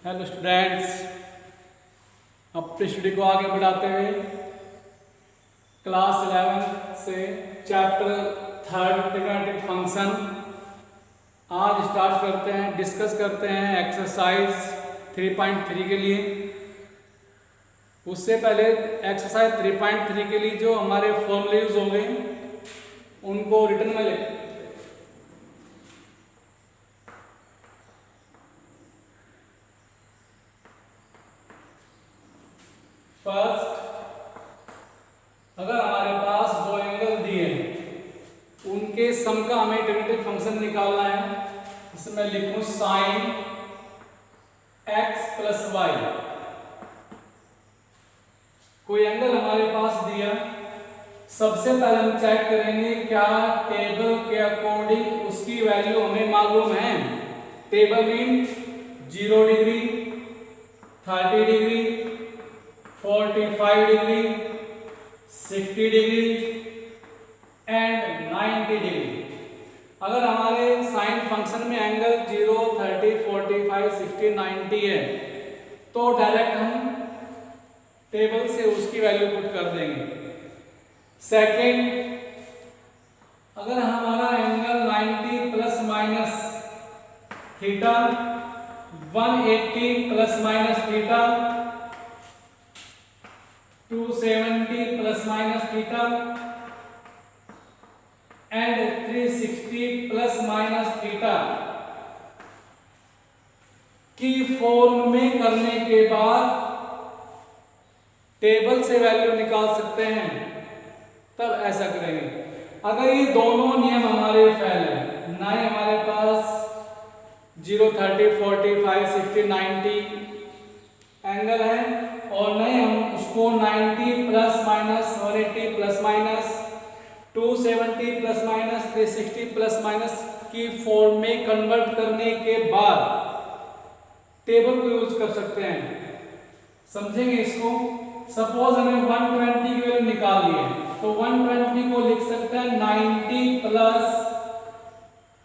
Hello students, अपनी study को आगे बढ़ाते हुए क्लास 11 से चैप्टर 3 ट्रिग्नोमेट्रिक फंक्शन आज स्टार्ट करते हैं, डिस्कस करते हैं एक्सरसाइज 3.3 के लिए। उससे पहले एक्सरसाइज 3.3 के लिए जो हमारे फॉर्मूले यूज होंगे उनको रिटर्न में लिख। फर्स्ट, अगर हमारे पास दो एंगल दिए हैं उनके सम का हमें ट्रिग्नोमेट्रिक फंक्शन निकालना है। इसमें लिखूं साइन x प्लस वाई। कोई एंगल हमारे पास दिया, सबसे पहले हम चेक करेंगे क्या टेबल के अकॉर्डिंग उसकी वैल्यू हमें मालूम है। Table mean 0 degree, 30 degree, 45 degree, 60 degree and 90 degree. अगर हमारे साइन फंक्शन में एंगल 0, 30, 45, 60, 90 है तो डायरेक्ट हम टेबल से उसकी वैल्यू पुट कर देंगे। सेकेंड, अगर हमारा angle 90 plus minus theta, 180 plus minus theta, 270 plus minus theta and 360 plus minus theta की फॉर्म में करने के बाद टेबल से वैल्यू निकाल सकते हैं, तब ऐसा करेंगे। अगर ये दोनों नियम हमारे फेल है, ना ही हमारे पास 0, 30, 45, 60, 90 एंगल है और नहीं हम उसको 90 plus minus 180 plus minus 270 plus minus 360 plus minus की फॉर्म में कन्वर्ट करने के बाद टेबल को यूज कर सकते हैं। समझेंगे इसको। सपोज हमें 120 की वैल्यू निकालनी है तो 120 को लिख सकते हैं 90 प्लस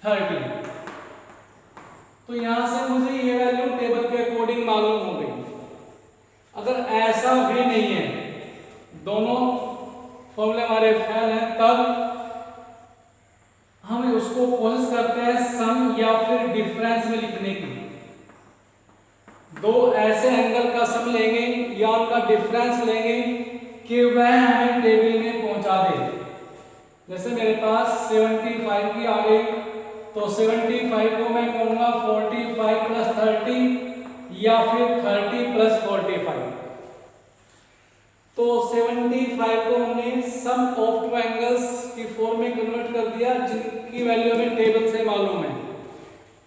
30। तो यहां से मुझे ये वैल्यू टेबल के अकॉर्डिंग मालूम हो गई। अगर ऐसा भी नहीं है, दोनों फॉर्मूले हमारे फेल हैं, तब हम उसको कोशिश करते हैं सम या फिर डिफरेंस में लिखने की। दो ऐसे एंगल का सम लेंगे या उनका डिफरेंस लेंगे कि वह हमें टेबल में पहुंचा दे। जैसे मेरे पास 75 की आ गई तो 75 को मैं कहूंगा 45 प्लस 30 या फिर 30 प्लस 45। तो 75 को हमने सम ऑफ टू एंगल्स की फॉर्म में कन्वर्ट कर दिया जिनकी वैल्यू हमें टेबल से मालूम है।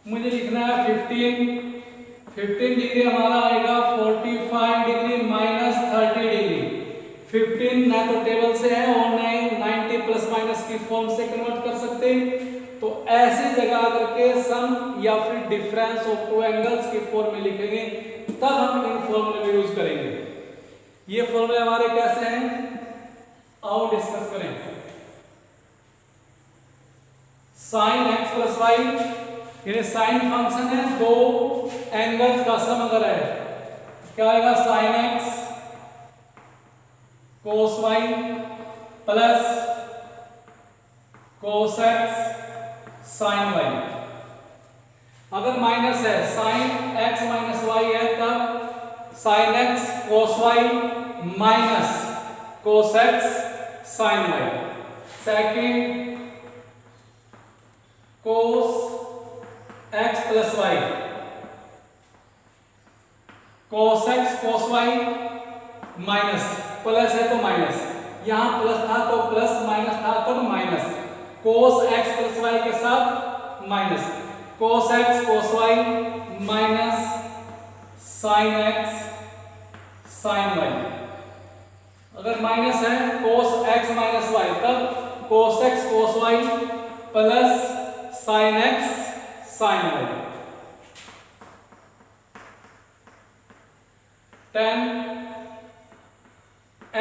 मुझे लिखना है 15 डिग्री हमारा आएगा 45 डिग्री माइनस 30 डिग्री। 15 ना तो टेबल से है और ना ही 90 प्लस माइनस की फॉर्म से कन्वर्ट कर सकते। तो ऐसी जगह आकर के सम या फिर डिफरेंस ऑफ टू एंगल्स की फॉर्म में लिखेंगे, तब हम इन फॉर्मूले में यूज करेंगे। ये फॉर्मूले हमारे कैसे हैं, आओ डिस्कस करें। साइन x प्लस वाई, यानी साइन फंक्शन है, दो एंगल्स का सम अगर है क्या आएगा, sine x cos y plus cos x sine y. अगर माइनस है, साइन x माइनस वाई है, तब sine x cos y minus cos x sine y. Second, cos x plus y, cos x cos y minus, plus है तो minus, यहां plus था तो plus, minus था तो minus, cos x plus y के साथ minus, cos x cos y minus sine x sine y. अगर माइनस है कोस x माइनस वाई, तब cos x cos y plus sine x sine y. 10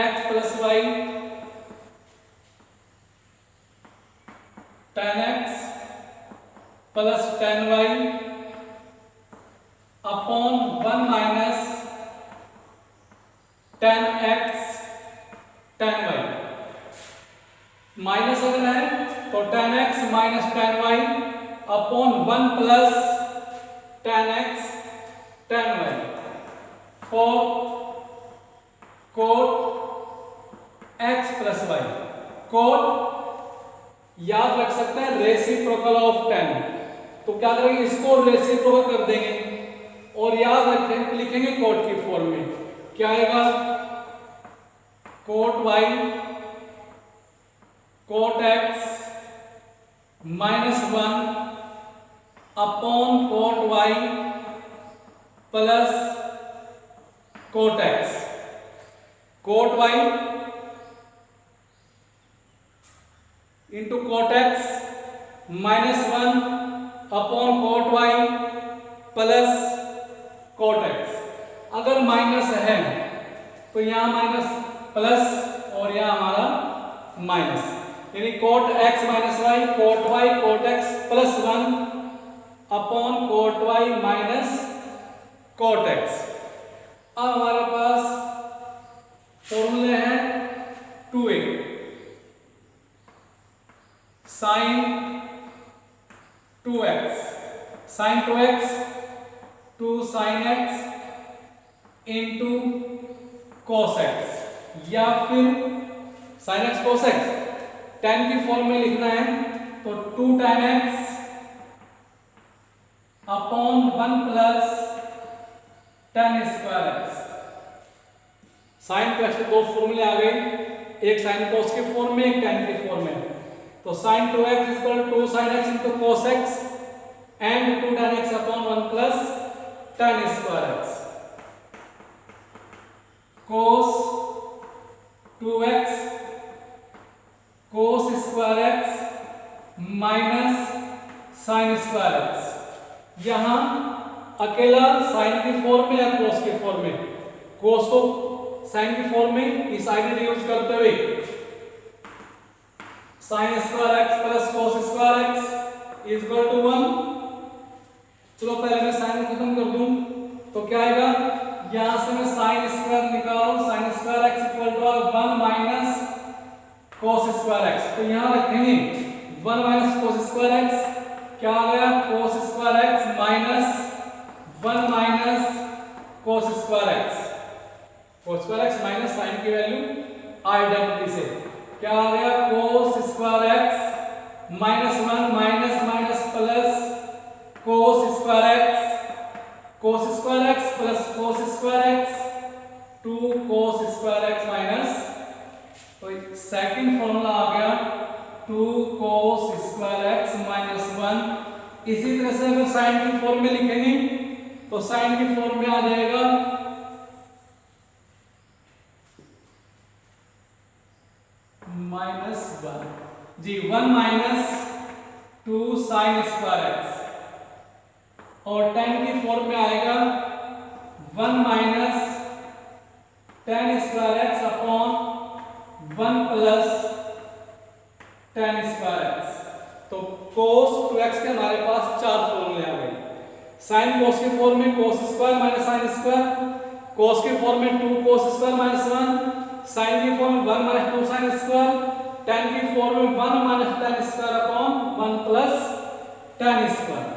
x plus y 10x plus 10y upon 1 minus 10x 10y। Minus अगर है तो 10x minus 10y upon 1 plus 10x 10y for cot x plus y। Cot याद रख सकते हैं reciprocal of 10। तो क्या करेंगे, इसको रेसिप्रोकल कर देंगे और याद रखें लिखेंगे कोट की फॉर्म में। क्या आएगा, cot y cot x minus 1 upon cot y plus cot x। Cot y into cot x minus 1 upon cot y plus cot x। अगर माइनस है तो यहां माइनस प्लस और यहां हमारा माइनस, यानी cot x minus y cot y cot x plus 1 upon cot y minus cot x। अब हमारे पास फॉर्मूले हैं 2a sine 2x sine 2x 2 sine x into cos x, या फिर sine x cos x। tan की form में लिखना है तो 2 tan x upon 1 plus tan square x। Sine को एक्स दो फॉर्मूले आ गए, एक साइन cos के फॉर्म में एक tan की फॉर्म में। तो sin 2x equal 2 sin x into cos x and 2 tan x upon 1 plus tan square x। cos 2x cos square x minus sin square x। यहां अकेला sin की form में या cos की फॉर्म में, cos को sin की form में इस आइडेंटिटी यूज करते हुए sin square x plus cos square x is equal to 1। चलो पहले मैं sin खत्म कर दूं तो क्या आएगा, यहां से मैं sin स्क्वायर निकालूं, sin square x equal to 1 minus cos square x। तो यहां रखेंगे 1 माइनस cos स्क्वायर x, क्या आ गया cos square x minus 1 minus cos square x। cos square x minus sin की वैल्यू आइडेंटिटी से क्या आ गया, cos square x minus 1 minus minus plus cos square x plus cos square x 2 cos square x minus, तो second formula आ गया 2 cos square x minus 1। इसी तरह से अगर साइन की फॉर्म में लिखेंगे तो साइन की फॉर्म में आ जाएगा माइनस 1 जी 1 माइनस 2 साइन स्क्वायर x, और tan की फॉर्म में आएगा 1 minus tan square x upon 1 plus tan square x। तो cos 2x के हमारे पास चार फॉर्मूले आ गए। sin cos की फॉर्म में cos square minus sin square, cos की फॉर्म में 2 cos स्क्वायर माइनस 1, sin की फॉर्म में 1 माइनस 2 sin स्क्वायर, tan की फॉर्म में 1 minus tan square upon 1 plus tan square.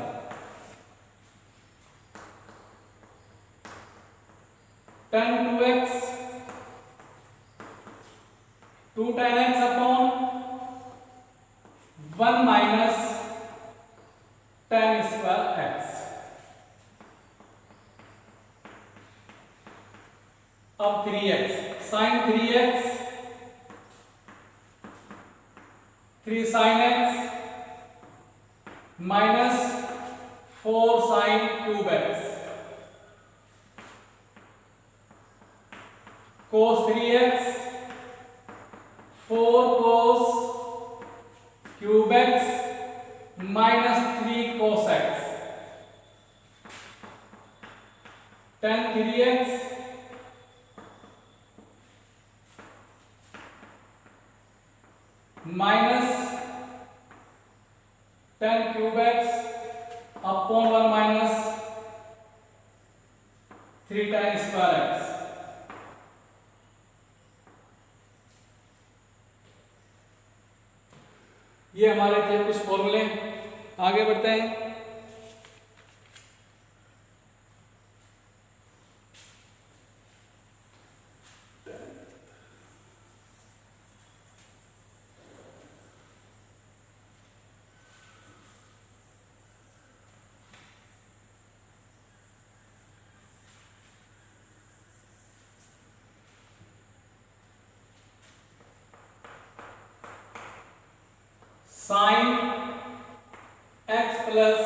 tan 2x 2 tan x upon 1 minus tan square x। अब 3x sin 3x 3 sin x minus 4 sin cube x, cos 3x 4 cos cube x minus 3 cos x, tan 3x minus tan cube x upon 1 minus theta square x. ये हमारे थे कुछ फॉर्मूले। आगे बढ़ते हैं। Sine x plus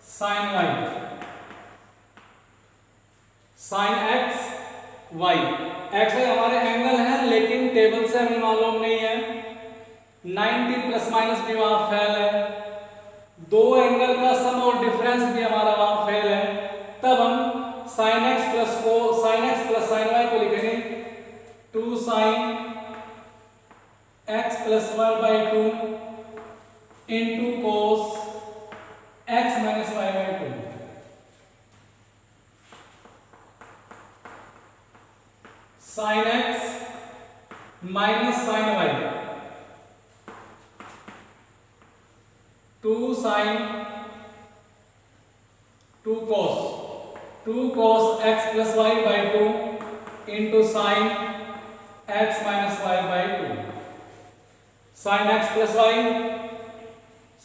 sine y. Sine x y, x y हमारे angle है, लेकिन टेबल से हमें मालूम नहीं है। 90 प्लस माइनस भी वहां फेल है, दो एंगल का सम और डिफरेंस भी हमारा वहां फेल है। तब हम sine x plus sine y को लिखेंगे 2 sine x plus y by 2 into cos x minus y by 2। Sine x minus sine y 2 sine 2 cos x plus y by 2 into sine x minus y by 2। Sine x plus y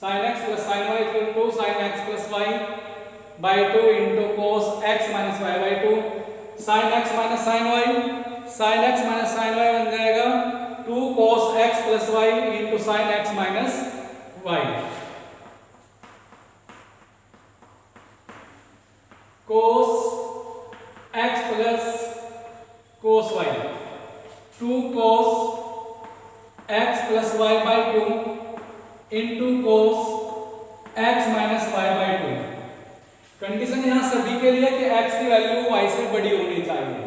sine x plus sine y equal to sine x plus y by 2 into cos x minus y by 2। Sine x minus sine y बन जाएगा 2 cos x plus y into sine x minus y. cos x plus cos y 2 cos x plus y by 2 into cos x minus y by 2। Condition यहां सभी के लिए कि x की value y से बड़ी होनी चाहिए,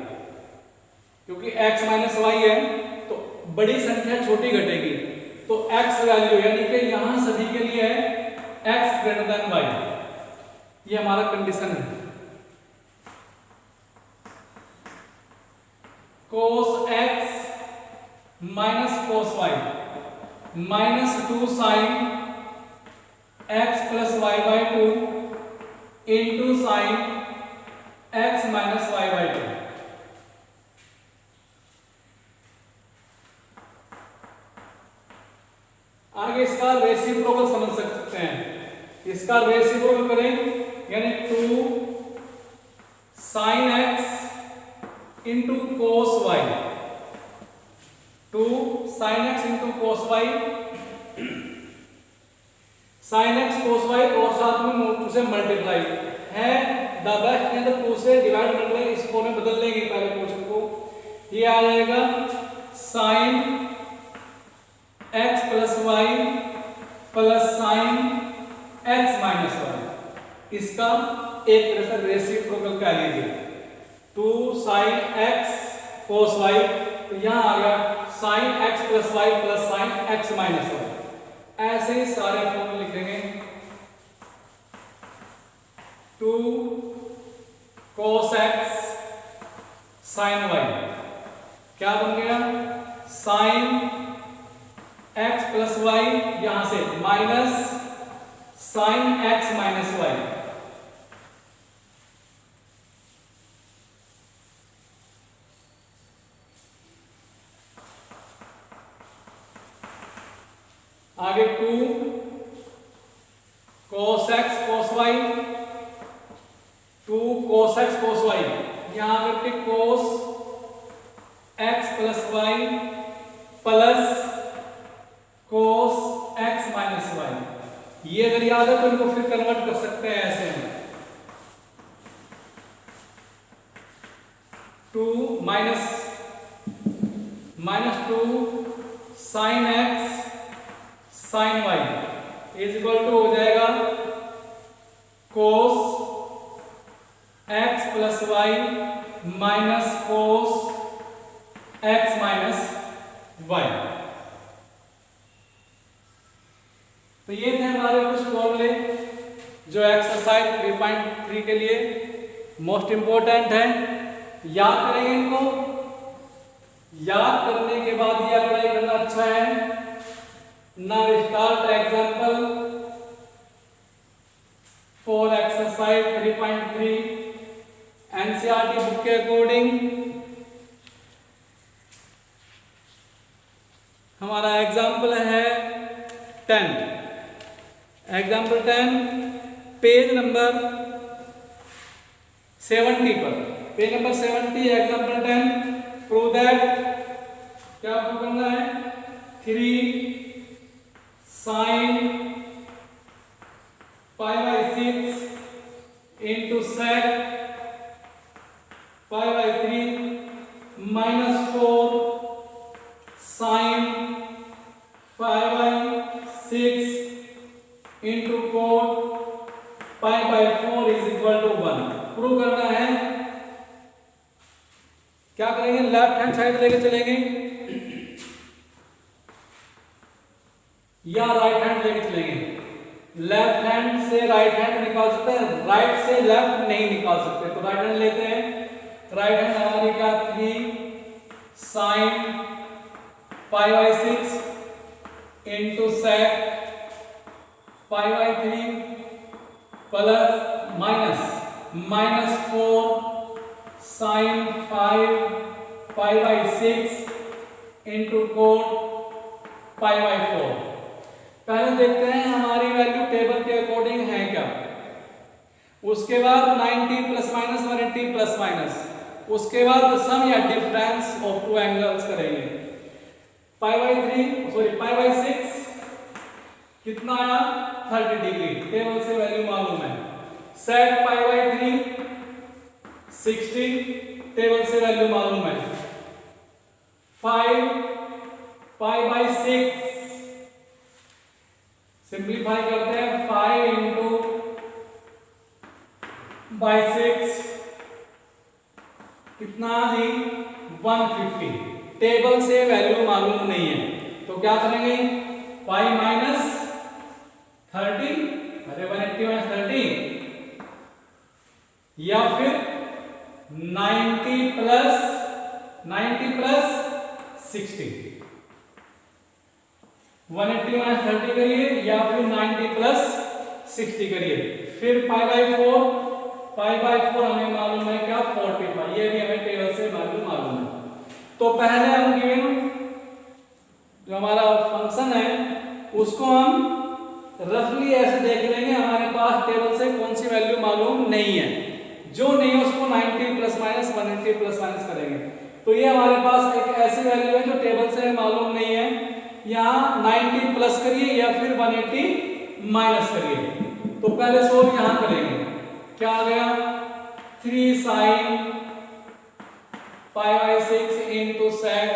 क्योंकि x माइनस वाई है तो बड़ी संख्या छोटी घटेगी, तो x वैल्यू यानी कि यहां सभी के लिए है x ग्रेटर देन y। ये हमारा कंडीशन है। cos x minus cos y minus 2 sine x plus y by 2 into sine x minus y by 2। आगे इसका रेसिप्रोकल समझ सकते हैं। इसका रेसिप्रोकल करें यानी 2 sine x into cos y 2 sine x into cos y sine x cos y और साथ में 2 से मल्टीप्लाई है। द बेस्ट है तो 2 से डिवाइड मल्टीप्लाई इसको में बदल लेंगे पहले क्वेश्चन को। ये आ जाएगा sine x plus y plus sine x minus y. इसका एक तरह से रेसिप्रोकल कह लीजिए 2 साइन x कोस वाई, तो यहां आ गया sine x plus y plus sine x minus y. ऐसे ही सारे फॉर्मूले लिखेंगे 2 cos x साइन वाई क्या बन गया साइन x प्लस वाई, यहां से minus sine x minus y. आगे 2 cos x cos y 2 cos x cos y, यहां करके cos x plus y plus cos x minus y। ये अगर याद है तो इनको फिर कन्वर्ट कर सकते हैं ऐसे में 2 minus 2 sine x sign y is equal to हो जाएगा cos x plus y minus cos x minus y। तो ये थे हमारे कुछ फॉर्मूले जो एक्सरसाइज 3.3 के लिए मोस्ट इंपॉर्टेंट है, याद करेंगे इनको। याद करने के बाद ये अप्लाई करना अच्छा है। Now start example for exercise 3.3 NCERT book के अकॉर्डिंग हमारा एग्जाम्पल है 10। एग्जाम्पल 10 पेज नंबर 70 पर, page number 70 example 10 prove that, क्या आपको करना है, 3 sin π/6 into sec π/3 minus 4 sin π/6 into cot π/4 is equal to 1। Prove करना है। क्या करेंगे, लेफ्ट हैंड साइड लेके चलेंगे या राइट हैंड लेके चलेंगे। लेफ्ट हैंड से राइट हैंड निकाल सकते हैं, राइट से लेफ्ट नहीं निकाल सकते, तो राइट हैंड लेते हैं। राइट हैंड हमारी क्या, 3 sin π/6 into sec π/3 plus minus 4 sin 5π/6 into cot π/4। पहले देखते हैं हमारी वैल्यू टेबल के अकॉर्डिंग है क्या। उसके बाद 90 प्लस माइनस 180 प्लस माइनस, उसके बाद सम या डिफरेंस ऑफ टू एंगल्स करेंगे। π/6 कितना आया, 30 डिग्री, टेबल से वैल्यू मालूम है। sec π/3 60, टेबल से वैल्यू मालूम है। 5 π/6 सिंप्लीफाई करते हैं, 5 into by 6 कितना जी, 150, टेबल से वैल्यू मालूम नहीं है, तो क्या करेंगे, पाई माइनस 30, अरे 180 माइनस 30, या फिर 90 प्लस 60, 180 माइनस 30 करिए या फिर 90 प्लस 60 करिए। फिर पाई/4 हमें मालूम है क्या, 45, ये भी हमें टेबल से मालूम है। तो पहले हम गिवन जो हमारा फंक्शन है उसको हम रफली ऐसे देख लेंगे, हमारे पास टेबल से कौन सी वैल्यू मालूम नहीं है, जो नहीं है उसको 90 प्लस माइनस 180 प्लस माइनस करेंगे। तो ये हमारे पास एक ऐसी वैल्यू है जो टेबल से मालूम नहीं है, यहाँ 90 प्लस करिए या फिर 180 माइनस करिए। तो पहले सोल्व यहाँ करेंगे, क्या आ गया, 3 sin π/6 into sec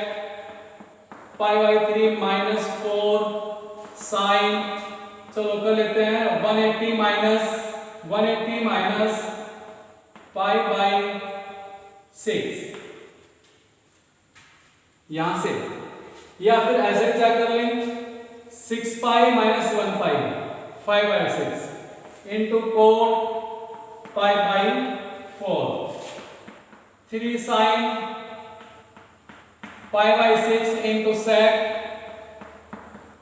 π/3 minus 4 sin, चलो कर लेते हैं 180 माइनस π/6 यहां से, या फिर ऐसे क्या कर लें, 6 pi minus 1 pi 5/6 into cot π/4, 3 sin π/6 into sec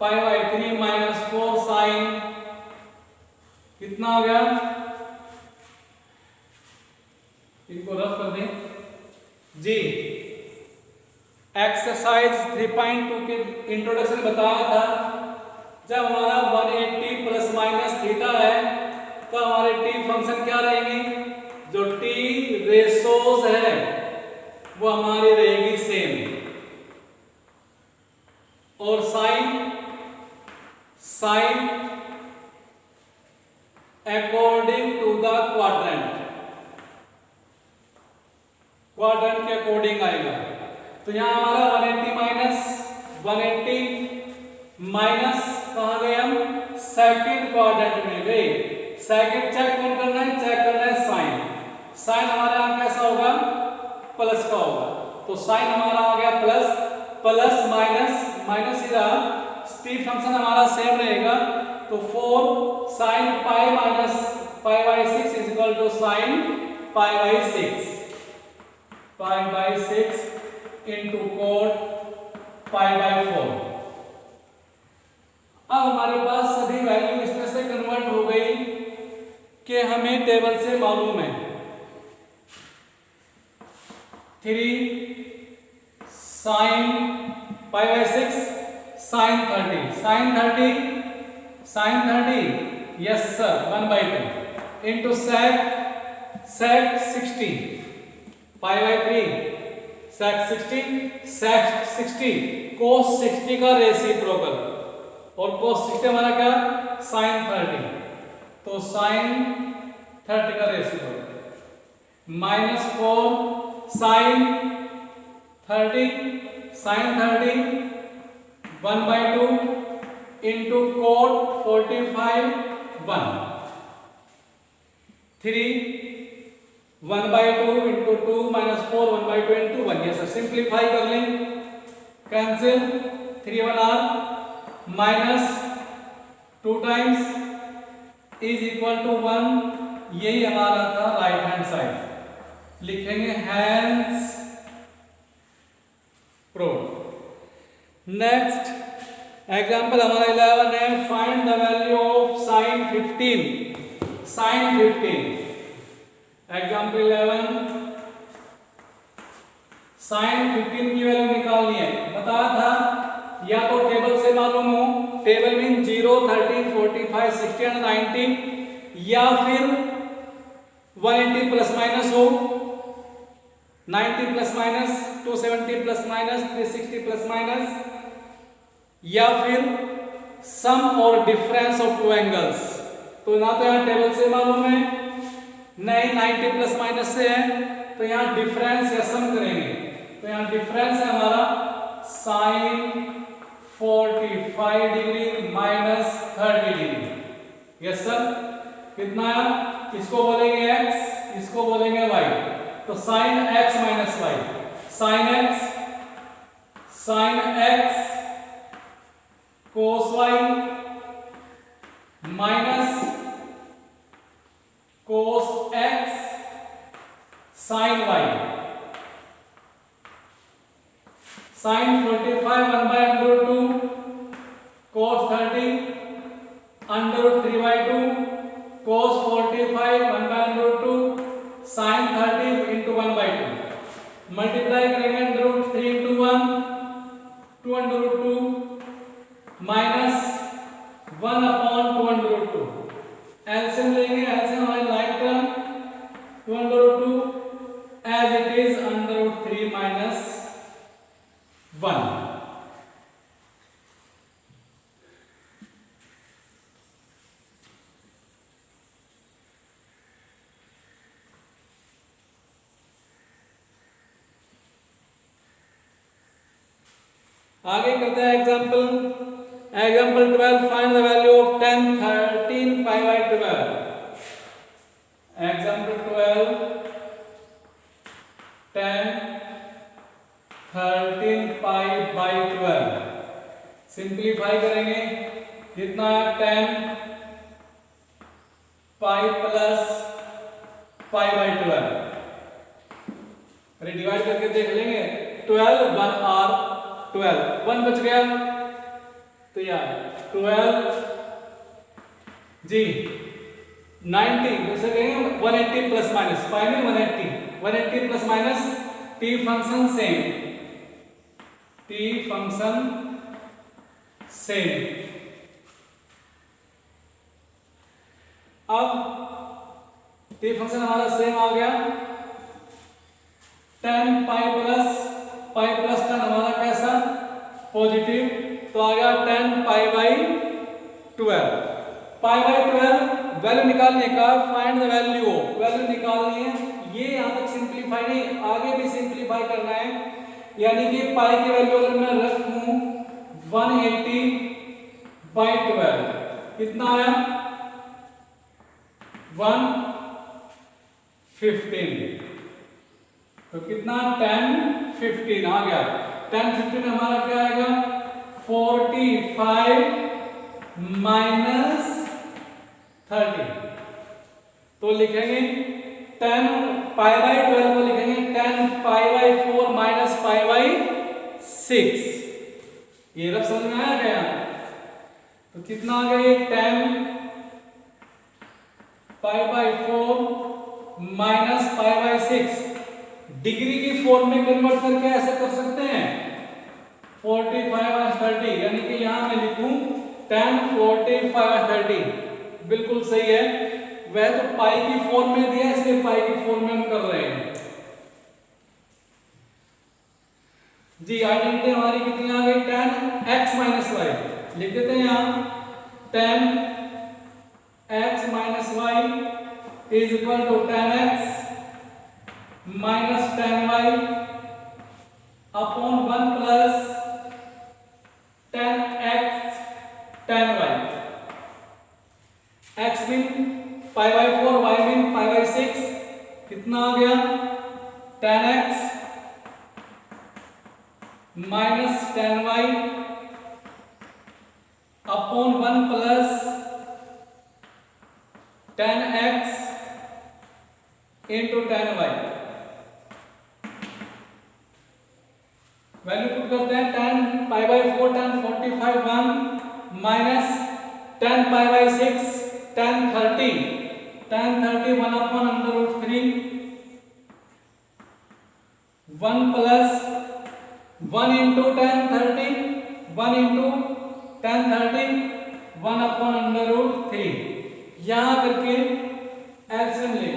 π/3 minus 4 sin, कितना हो गया, इनको रफ कर दें जी। एक्सरसाइज 3.2 के इंट्रोडक्शन बताया था, जब हमारा 180 प्लस माइनस थीटा है तो हमारे टी फंक्शन क्या रहेंगे, जो टी रेशोज है वो हमारी रहेगी सेम, और sine according to the quadrant के अकॉर्डिंग आएगा। तो यहाँ हमारा 180 माइनस कहाँ गए हम, सेकंड क्वाड्रेंट में गए। सेकंड चेक कौन करना है, चेक करना है साइन हमारे यहाँ कैसा होगा, प्लस का होगा, तो साइन हमारा आ गया प्लस माइनस ही रहा, टी फंक्शन हमारा सेम रहेगा, तो 4 sin pi minus π/6 is equal to sine pi by 6 into cot pi by 4। अब हमारे पास सभी वैल्यू इसमें से कन्वर्ट हो गई कि हमें टेबल से मालूम है 3 sine pi by 6 sine 30 yes sir 1/2 into sec 60 pi by 3 sec 60 cos 60 का रेसिप्रोकल और कोस 60 हमारा क्या साइन 30 तो साइन 30 का reciprocal -4 sine 30 1/2 into cot 45 1 3 1/2 into 2 -4 1/2 into 1। ये सर सिंप्लीफाई कर लें, cancel 3 1 r -2 times is equal to 1। यही हमारा था राइट हैंड साइड। लिखेंगे हैंस प्रूव। नेक्स्ट एग्जांपल हमारा 11 है, find the value of sine 15। Example 11 sine 15 की वैल्यू निकालनी है। बताया था या तो टेबल से मालूम हो, टेबल मीन 0 30 45 60 और 90, या फिर 180 प्लस माइनस हो, 90 plus minus 270 plus minus 360 plus minus, या फिर सम और डिफरेंस ऑफ टू एंगल्स। तो ना तो यहाँ टेबल से मालूम है, नहीं 90 प्लस माइनस से है, तो यहाँ डिफरेंस या सम करेंगे। तो यहाँ डिफरेंस है हमारा sine 45 degree minus 30 degree. Yes sir, कितना है? इसको बोलेंगे x, इसको बोलेंगे y। तो sine x minus y, sine x cos y minus cos x sign y। Sine 45 1/√2 cos 30 √3/2 cos 45 1/√2 sine 30 into 1/2 multiply करेंगे √3 इंटू 1 2/√2 माइनस 1/2/√2। एलसीएम लेंगे, एलसीएम हमारी like term 2/√2 as it is √3 minus 1। आगे करते हैं example 12, find the value of 10 13 pi by 12। Example 12 10 13 pi by 12 simplify करेंगे, कितना है 10 pi plus pi by 12। अरे डिवाइड करके देख लेंगे, 12 1 r 12 1 बच गया, तो यार 12 जी 90 जैसे कहेंगे 180 प्लस माइनस पाई में 180 plus minus T function same अब टी फंक्शन हमारा सेम आ गया। 10 पाई प्लस 10 हमारा कैसा पॉजिटिव, तो आ गया 10 pi by 12। Pi by 12 value निकालने का, फाइंड द वैल्यू निकालनी है। ये यहाँ तक सिंप्लीफाई नहीं, आगे भी सिंप्लीफाई करना है। यानी कि पाई की वैल्यू अगर मैं रखूं 180 बाई 12 कितना आया 115, तो कितना 10 15 आ गया। 10 15 हमारा क्या आएगा 45 माइनस 30, तो लिखेंगे 10 पाई बाई 12 को लिखेंगे 10 pi by 4 minus pi by 6। ये रफ समझ में आया क्या? तो कितना आ गया ये 10 pi by 4 minus pi by 6। Degree की फॉर्म में कन्वर्ट करके ऐसे कर सकते हैं 45 और 30, यानी कि यहां मैं लिखूं 10 45 और 30। बिल्कुल सही है, वह तो पाई की फॉर्म में दिया इसलिए पाई की फॉर्म में हम कर रहे हैं। जी आइडेंटिटी हमारी कितनी आ गई 10x माइनस वाई। लिख देते हैं यहां 10x minus y is equal to 10x minus 10y upon 1 plus 10x 10y। x mean pi by 4, y mean pi by 6। कितना आ गया 10x minus 10y upon 1 plus 10x into 10y। Value put करते हैं 10 pi by 4 10 45 1 minus 10 pi by 6 10 30 10 30 1 upon under root 3 1 plus 1 into 10 30 1 into 10 30 1 upon under root 3। यहां करके LCM ले,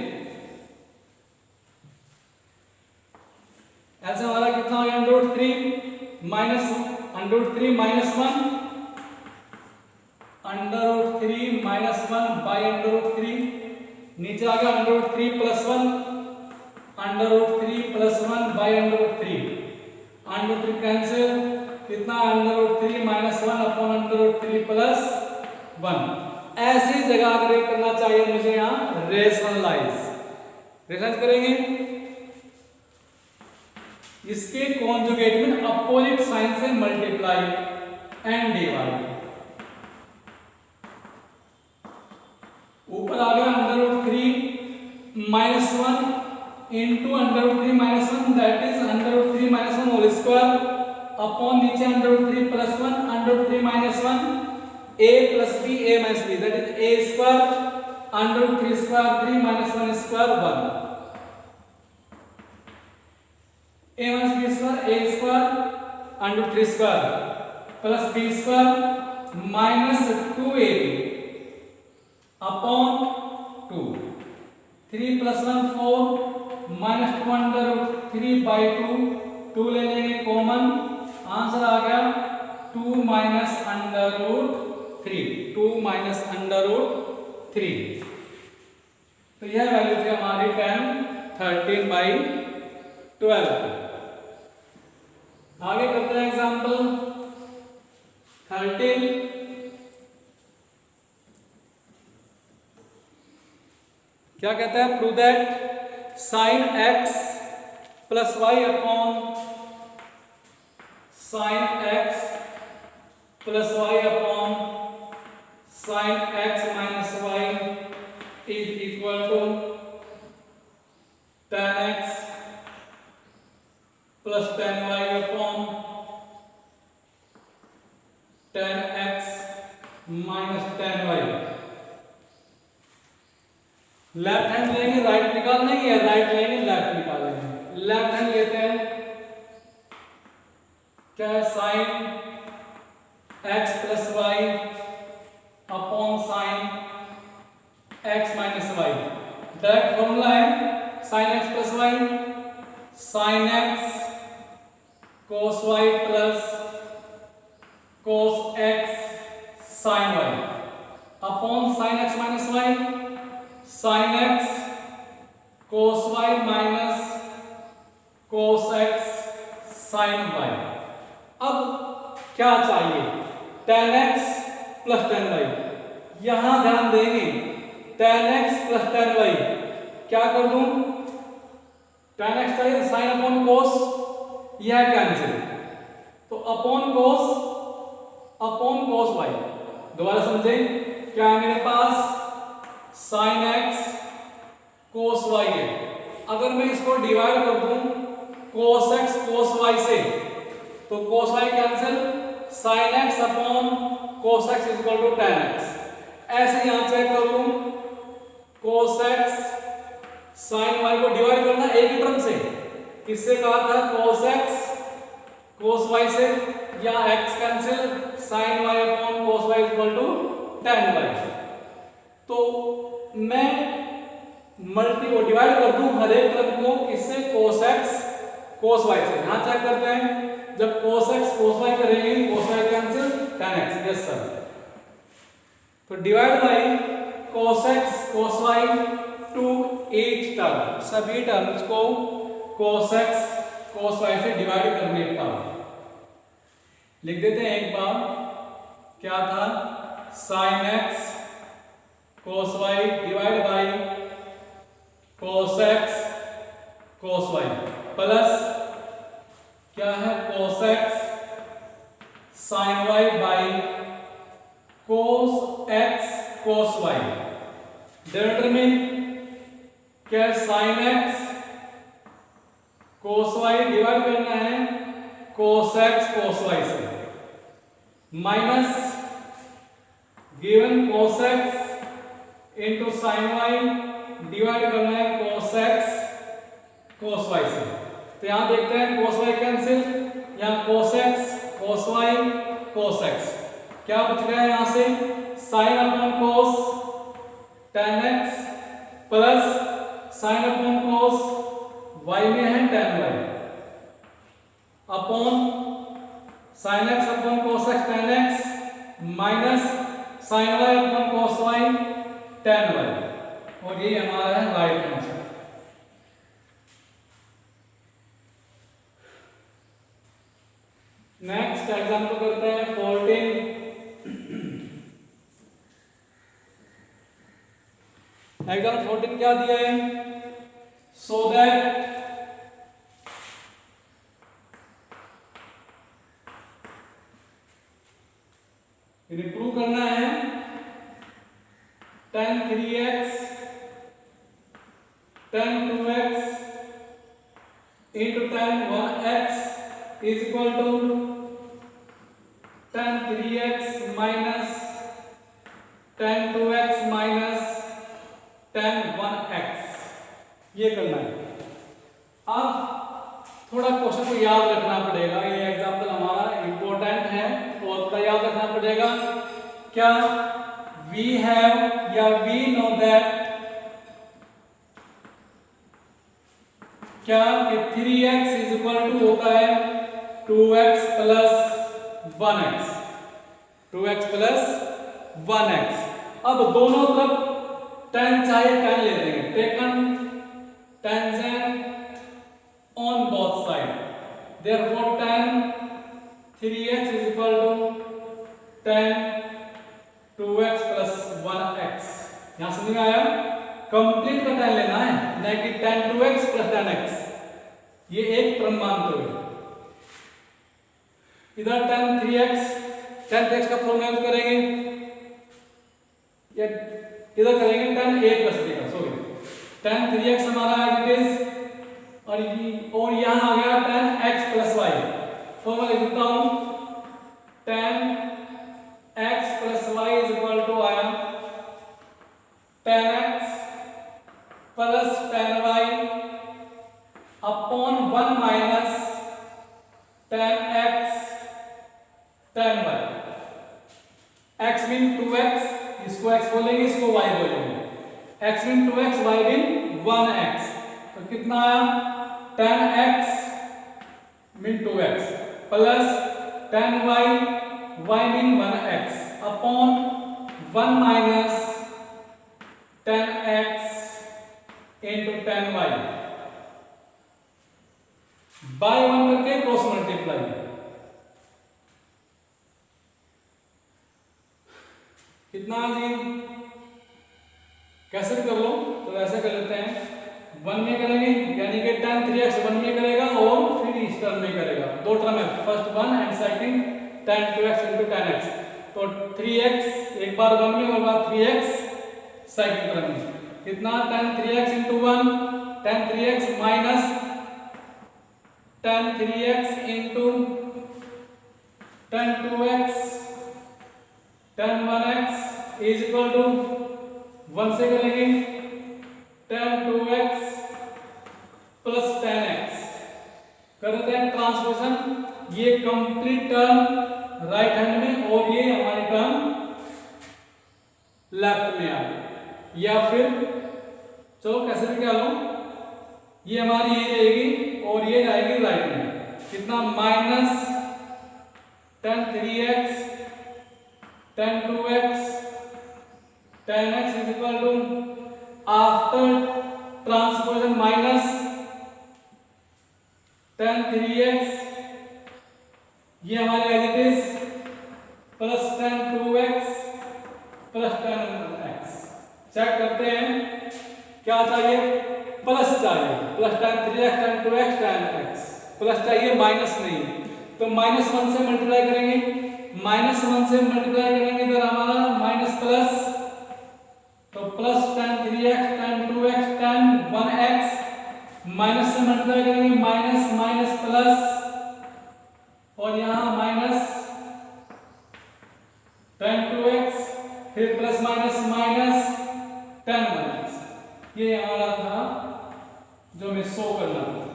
ऐसे हमारा कितना आ गया under root 3 minus under root 3 minus 1 under root 3 minus 1 by under root 3। नीचे आ गया under root 3 plus 1 under root 3 plus 1 by under root 3। Under root 3 cancel, कितना under root 3 minus 1 upon under root 3 plus 1। ऐसी जगह अगर करना चाहिए मुझे यहां रेशनलाइज करेंगे। इसके कॉन्जुगेट में अपोजिट साइन से मल्टीप्लाई एंड डिवाइड। ऊपर आ गया under root 3 minus 1 into under root 3 minus 1 that is under root 3 minus 1 whole square upon नीचे under root 3 plus 1 under root 3 minus 1 a plus b a minus b that is a square under root 3 square 3 minus 1 square 1 a minus b square a square under root 3 square plus b square minus 2ab upon 2 3 plus 1 4 minus 2 under root 3 by 2 ले लेंगे common, answer आ गया 2 minus under root 3 2 minus under root 3। तो यह value थी हमारी 10 13 by 12। आगे करते हैं एग्जांपल 13। क्या कहता है prove that sine x plus y upon sine x plus y upon sine x minus y is equal to tan x plus tan y upon tan x minus tan y। Left hand लेंगे right निकालना ही है, right लेंगे left निकालेंगे। Left hand लेते हैं, क्या है sine x plus y upon sine x minus y. Direct formula है sine x plus y sine x cos y plus cos x sign y upon sine x minus y sine x cos y minus cos x sign y। अब क्या चाहिए tan x plus tan y। यहां ध्यान देंगे tan x plus tan y क्या कर दूं, tan x चाहिए साइन अपॉन cos, यह कैंसिल तो अपॉन cos y। दोबारा समझें, क्या है मेरे पास साइन x cos y है। अगर मैं इसको डिवाइड कर दूं cos x cos y से तो cos y cancel, sin x upon cos x is equal to tan x। ऐसे यहां चेक कर लूं cos x sin y को डिवाइड करना एक ही टर्म से, किससे कहा था cos x cos y से, या x cancel sin y upon cos y is equal to tan y। तो मैं मल्टी को डिवाइड कर दूं हर एक टर्म को किससे cos x cos y से। यहां चेक करते हैं जब cos x cos y करेंगे cos y cancel tan x, yes sir. तो divide by cos x cos y to each term, सभी टर्म्स को cos x cos y से डिवाइड करने का लिख देते हैं एक बार। क्या था sin x cos y divide by cos x cos y plus क्या है cos x sin y by cos x cos y। Determine क्या है sin x cos y divide करना है cos x cos y से, minus given cos x into sin y divide करना है cos x cos y से। तो यहां देखते हैं cos y कैंसिल, यहां cos x cos y cos x, क्या बच गया यहां से sin upon cos tan x plus sin upon cos y में है tan y upon sin x upon cos x tan x minus sin y upon cos y tan y, और ये हमारा है राइट आंसर। नेक्स्ट एग्जाम्पल करते हैं 14। Example 14 क्या दिया है, सो दैट इन्हें प्रूव करना है tan 3x tan 2x into tan 1x is equal to tan 3x minus tan 2x minus tan 1x, ये करना है। अब थोड़ा क्वेश्चन को याद रखना पड़ेगा, ये एग्जांपल हमारा इंपॉर्टेंट है और थोड़ा याद रखना पड़ेगा। क्या we have या we know that क्या कि 3x इज इक्वल टू होता है 2x plus 1x, 2x plus 1x। अब दोनों तरफ tan चाहे tan ले लेंगे, taken tangent on both side, therefore tan 3x is equal to tan 2x plus 1x। यहां समझ में आया, कंप्लीट का tan लेना है, नहीं कि tan 2x plus tan x, ये एक टर्म मानते हुए। इधर tan 3x का फॉर्मूला यूज करेंगे, इधर करेंगे tan a plus b का, सॉरी tan 3x हमारा इट इज, और यहां आ गया tan x plus y। Formula लिख देता हूं, tan x plus y is equal to आया tan x plus tan y upon 1 minus tan x tan y। x mean 2x, इसको x बोलेंगे, इसको y बोलेंगे। x mean 2x, y mean 1x, तो कितना आया tan x mean 2x plus tan y, y mean 1x upon 1 minus tan x into tan y, by 1 करके cross multiply. कितना जी, कैसे भी कर लो, तो वैसे कर लेते हैं, 1 में करेंगे यानी कि tan 3x 1 में करेगा और फिर इस टर्म में करेगा, दो टर्म है, first 1 and second tan 2x into tan x। तो 3x एक बार 1 में और बाद 3x सेकंड टर्म में, कितना tan 3x into 1 tan 3x minus tan 3x into tan 2x tan 1x is equal to 1 से करेंगे tan 2x plus tan x करते हैं ट्रांसपोजिशन। ये कंप्लीट टर्म राइट हैंड में और ये हमारी टर्म लेफ्ट में आ गई, या फिर चलो कैसे भी क्या लो, ये हमारी ये रहेगी और ये जाएगी राइट में। कितना minus tan 3x tan 2x tan x is equal to after transposition minus tan 3x ये हमारे as it is plus tan 2x plus tan 1x। Check करते हैं क्या चाहिए, प्लस चाहिए, plus tan 3x tan 2x tan x, plus चाहिए minus नहीं। तो माइनस 1 से मल्टीप्लाई करेंगे, माइनस 1 से मल्टीप्लाई करेंगे तो हमारा माइनस प्लस, तो plus tan 3x tan 2x tan 1x, minus से मल्टीप्लाई करेंगे माइनस माइनस प्लस, और यहां माइनस tan 2x फिर plus minus minus tan 1x। ये हमारा था जो हमें शो करना था।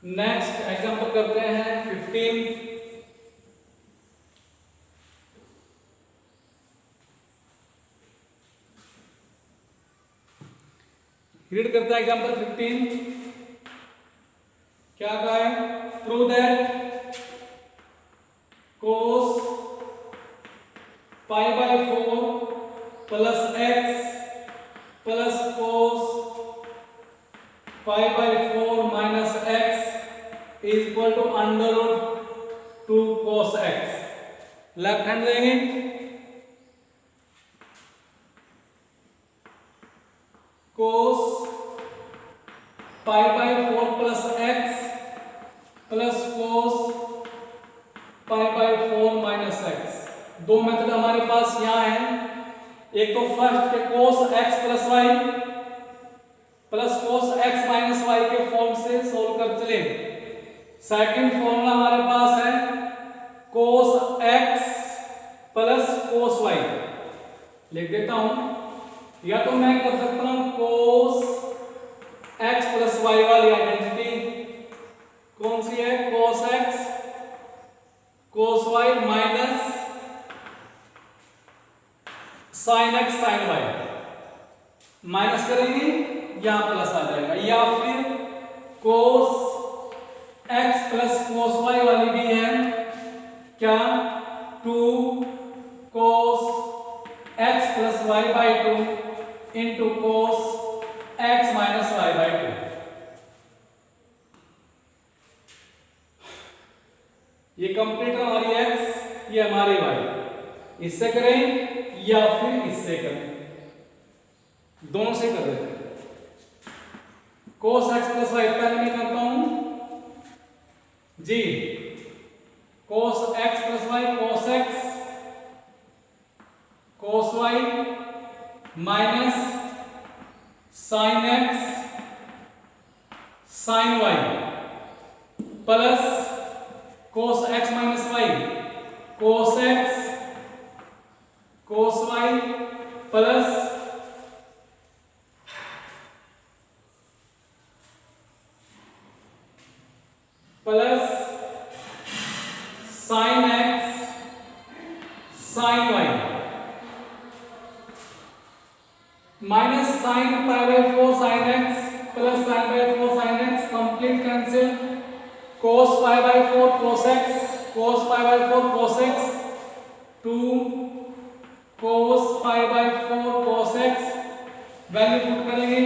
नेक्स्ट एग्जांपल करते हैं 15। रीड करता है एग्जांपल 15। क्या कहा है, prove that cos pi by 4 plus x plus cos pi by 4 minus x is equal to under root 2 cos x। Left hand देंगे, cos pi by 4 plus x plus cos pi by 4 minus x। दो method हमारे पास यहां है, एक तो first के cos x plus y plus cos x minus y के फॉर्म से सोल्व कर चले। सेकंड फॉर्मूला हमारे पास है cos x plus cos y। लिख देता हूं, या तो मैं कर सकता हूं cos x प्लस y वाली आइडेंटिटी कौन सी है, cos x cos y minus sin x sin y, minus करेंगे यहां प्लस आ जाएगा, या फिर cos x plus cos y वाली भी है क्या, 2 cos x plus y by 2 into cos x minus y by 2। ये कंप्लीट हमारी x, ये हमारी y। इससे करें या फिर इससे करें, दोनों से कर देते हैं। cos x प्लस y पहले मैं करता हूं जी, cos x plus y cos x cos y minus sin x sin y plus cos x minus y cos x cos y plus sin x sin y minus sin pi by 4 sin x plus sin by 4 sin x, complete cancel, cos pi by 4 cos x cos pi by 4 cos x 2 cos pi by 4 cos x, value put करेंगे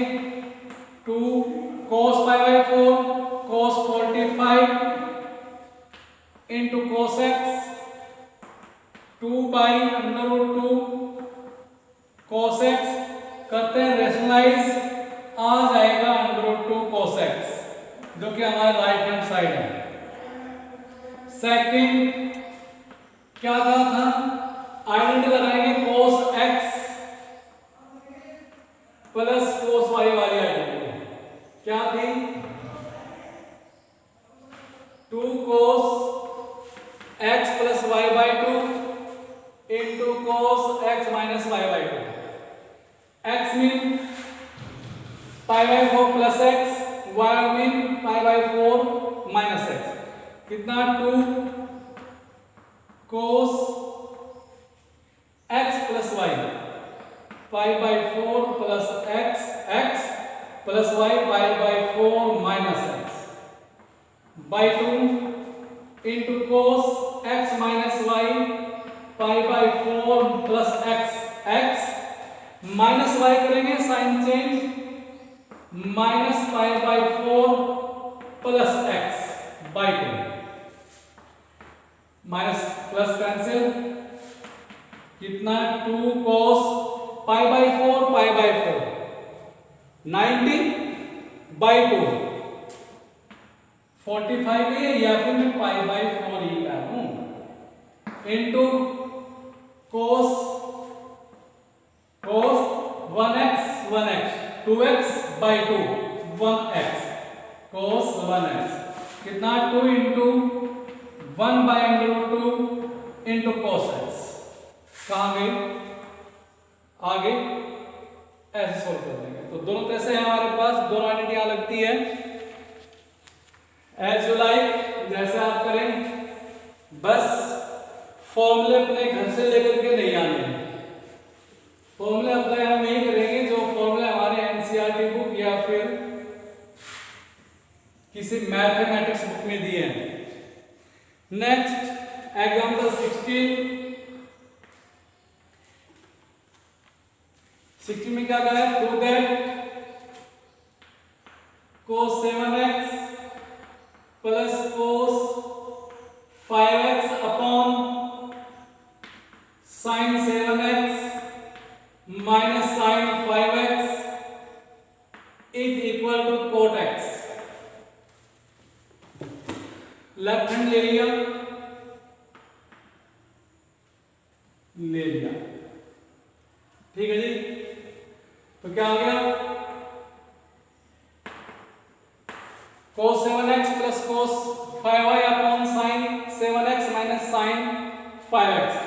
2 cos pi by 4 cos 45 into cos x 2 by under root 2 cos x, करते हैं rationalise, आ जाएगा under root 2 cos x, जो कि हमारा right hand side है। Second क्या कहा था, आइडेंटिटी लगाएंगे cos x plus cos y वाली आइडेंटिटी क्या थी 2 cos x plus y by 2 into cos x minus y by 2 x mean pi by 4 plus x y mean pi by 4 minus x कितना 2 cos x plus y pi by 4 plus x plus y pi by 4 minus x by 2 into cos x minus y pi by 4 plus x minus y करेंगे sine change minus pi by 4 plus x by 2 minus plus cancel कितना 2 cos pi by 4 pi by 4 90 by 2 45 है या फिर मैं पाई by 4 ही कर दूं into cos 1x 2x by 2 1x cos 1x कितना 2 into 1 by under 2 into cos x कहाँ गए आगे ऐसे सोल्व कर देंगे तो दोनों कैसे हैं हमारे पास दोनों आइडेंटिटी यहां लगती है एज यू लाइक जैसे आप करें बस फॉर्मूले अपने घर से लेकर के नहीं आने फॉर्मूले अपने हम नहीं करेंगे जो फॉर्मूले हमारे एनसीईआरटी बुक या फिर किसी मैथमेटिक्स बुक में दिए हैं नेक्स्ट एग्जांपल 16 में क्या कहा है prove that cos 7x plus cos 5x upon sin 7x minus sin 5x is equal to cot x left hand ले लिया ठीक है जी तो क्या आ गया cos 7x plus cos 5y upon sin 7x minus sin 5x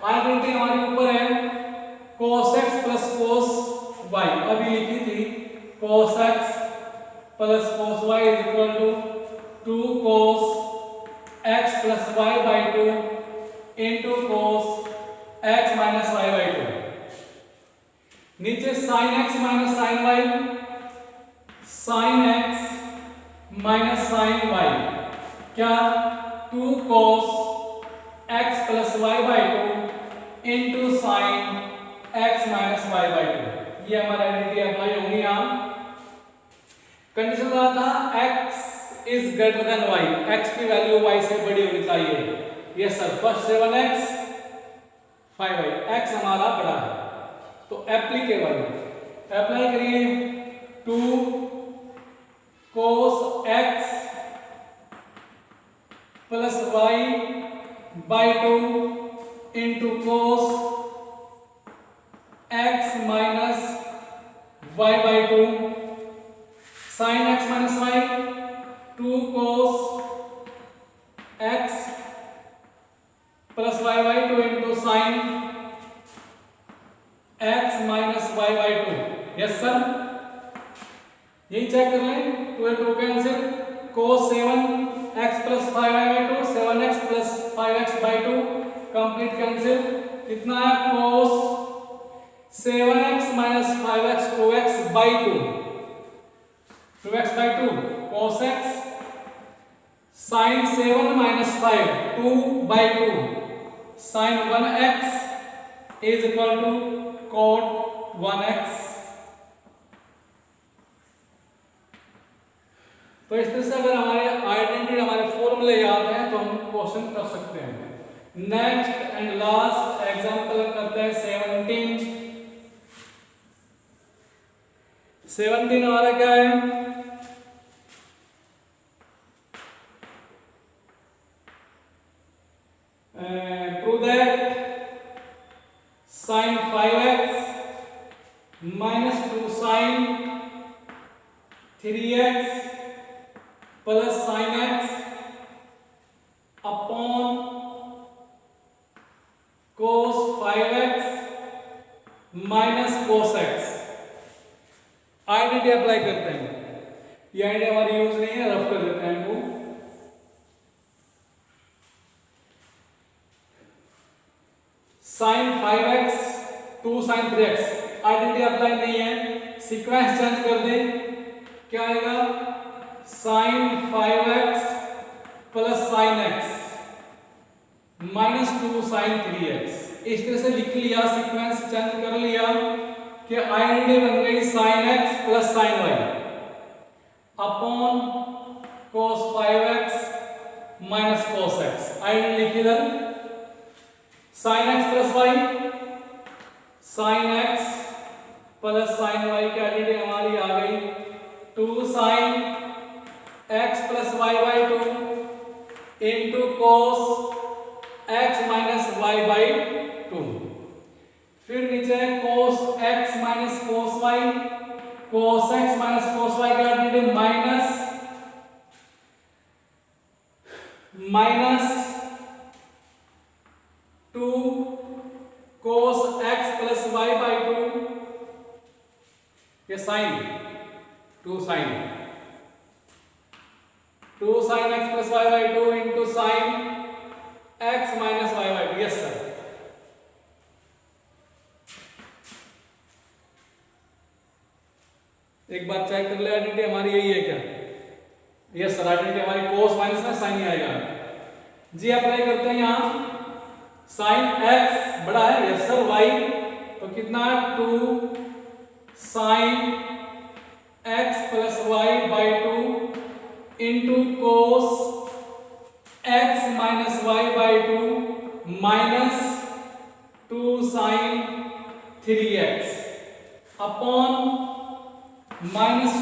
identity हमारे ऊपर है cos x plus cos y अभी लिखी थी cos x plus cos y is equal to 2 cos x plus y by 2 into cos x minus y by 2 नीचे sin x minus sin y sin x minus sin y क्या 2 cos x plus y by 2 into sin x minus y by 2 ये हमारा identity apply होगी यहाँ condition क्या था x is greater than y x की value y से बड़ी होनी चाहिए yes sir first 7x 5y x हमारा बड़ा है तो एप्लीकेबल अप्लाई करिए 2 cos x plus y by 2 into cos x minus y by 2 sin x minus y 2 cos x plus y by 2 into sin x minus y by 2 yes sir यही check कर लें 2 2 cancel cos 7x plus 5y by 2 7x plus 5x by 2 complete cancel कितना है cos 7x minus 5x 2x by 2 2x by 2 cos x sin 7 minus 5 2 by 2 sin 1x is equal to cot 1x तो इस तरह से अगर हमारे identity हमारे फॉर्मूले याद हैं तो हम क्वेश्चन कर सकते हैं नेक्स्ट एंड लास्ट एग्जांपल करते हैं 17 हमारा क्या है prove that minus 2 sine 3x plus sine x upon cos 5x minus cos x। Identity apply करते हैं, ये आइडिया हमारी यूज नहीं है, रफ कर देते हैं इनको। Sign 5x 2 sine 3x identity apply नहीं है, सीक्वेंस चेंज कर दें, क्या आएगा sine 5x plus sine x minus 2 sine 3x। इस तरह से लिख लिया, सीक्वेंस चेंज कर लिया कि आइडेंटिटी बन गई sine x plus sine y upon cos 5x minus cos x। Identity लिखी इधर sine x plus y, sine x plus sine y की आइडेंटिटी हमारी आ गई 2 sine x plus y by 2 into cos x minus y by 2। फिर नीचे cos x minus cos y, cos x minus cos y की identity minus 2 cos x plus y by 2, ये sign 2 sine x plus y by 2 into sine x minus y by 2। Yes sir, एक बार check कर ले identity हमारी यही है क्या? यस सर, आइडेंटिटी हमारी cos माइनस में साइन ही आएगा जी। अप्लाई करते हैं यहां साइन x बड़ा है, यस सर, y तो कितना 2 sine x plus y by 2 into cos x minus y by 2 minus 2 sine 3x upon minus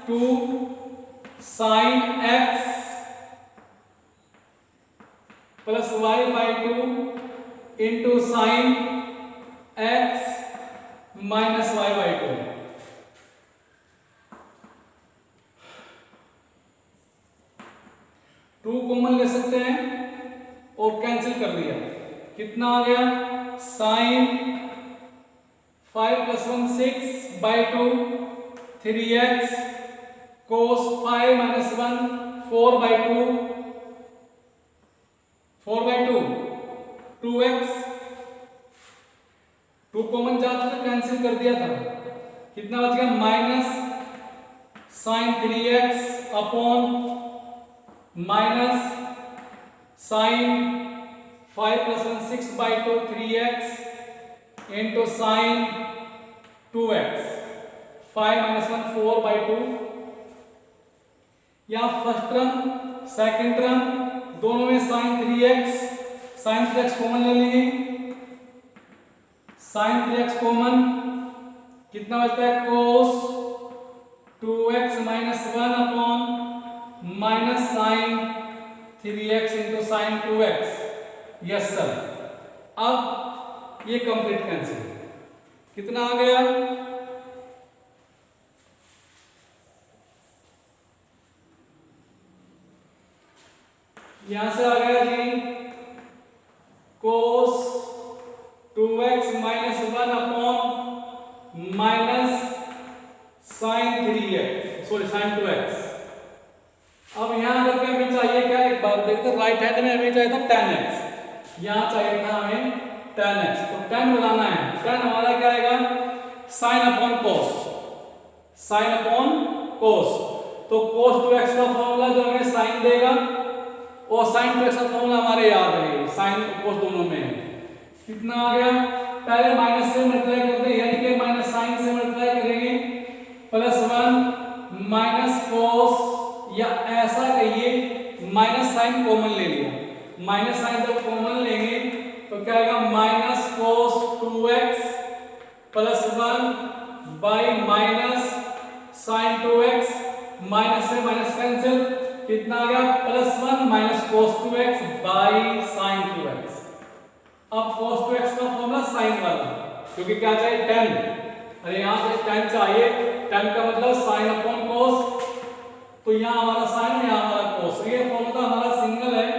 2 sine x plus y by 2 into sine x minus y by 2। Two common ले सकते हैं और cancel कर दिया, कितना आ गया sine 5 plus 1 6 by 2 3x cos 5 minus 1 4 by 2 2x। 2 common जाता था, कैंसिल कर दिया था, कितना बच गया minus sine 3x upon minus sine 5 plus 1 6 by 2 3x into sine 2x 5 minus 1 4 by 2। यहाँ फर्स्ट टर्म सेकेंड टर्म दोनों में साइन 3x कॉमन ले लेंगे, साइन 3x कॉमन, कितना बचता है cos 2x minus 1 upon minus sine 3x into sine 2x। Yes sir, अब ये कंप्लीट कैंसिल, कितना आ गया यहां से आ गया जी cos 2x minus 1 upon minus sine 3x sine साइन 2x। अब यहां अगर हमें चाहिए क्या, एक बार देखते हैं, राइट हैंड में हमें चाहिए था 10x, यहां चाहिए था हमें 10x, तो 10 बनाना है। 10 हमारा क्या आएगा sign upon cos, sign upon cos, तो cos 2x का फॉर्मूला जो हमें साइन देगा और साइन 2x का फॉर्मूला हमारे याद है, साइन cos दोनों में है। कितना आ गया, पहले माइनस से मल्टीप्लाई करते हैं, यानी कि माइनस साइन से मल्टीप्लाई करेंगे, प्लस 1 माइनस cos, या ऐसा कहिए माइनस साइन कॉमन ले लिया, माइनस साइन जब कॉमन लेंगे तो क्या आएगा minus cos 2x plus 1 by minus sine 2x, minus से माइनस कैंसिल, कितना आ गया plus 1 minus cos 2x by sine 2x। अब cos 2x का फॉर्मूला साइन वाला, क्योंकि क्या चाहिए 10, अरे यहाँ से 10 चाहिए, 10 का मतलब साइन अपॉन कोस, तो यहाँ हमारा साइन है, यहाँ हमारा कोस। ये फॉर्मूला हमारा सिंगल है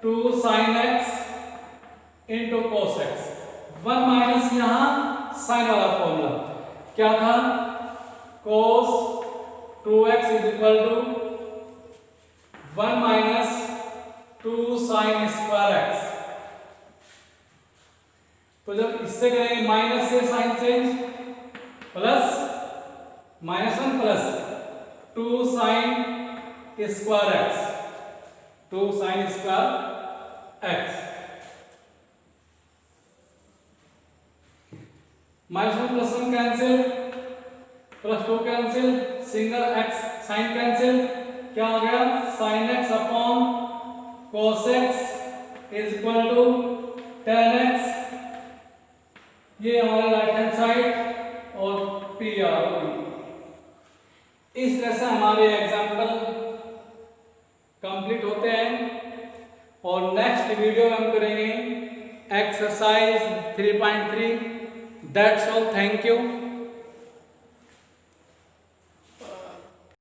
2 sin x into cos x, 1 minus यहाँ साइन वाला फॉर्मूला क्या था, cos 2x is equal to 1 minus 2 sine square x. तो जब इससे करेंगे माइनस से sine change, plus -1 plus 2 sine square x, 2 sine square x, -1 plus 1 cancel, plus 2 cancel, single x sine cancel, क्या हो गया sine x upon cos x is equal to tan x, ये हमारे राइट हैंड साइड और P R. इस तरह से हमारे एग्जाम्पल कंप्लीट होते हैं और नेक्स्ट वीडियो में हम करेंगे exercise 3.3। That's all, thank you.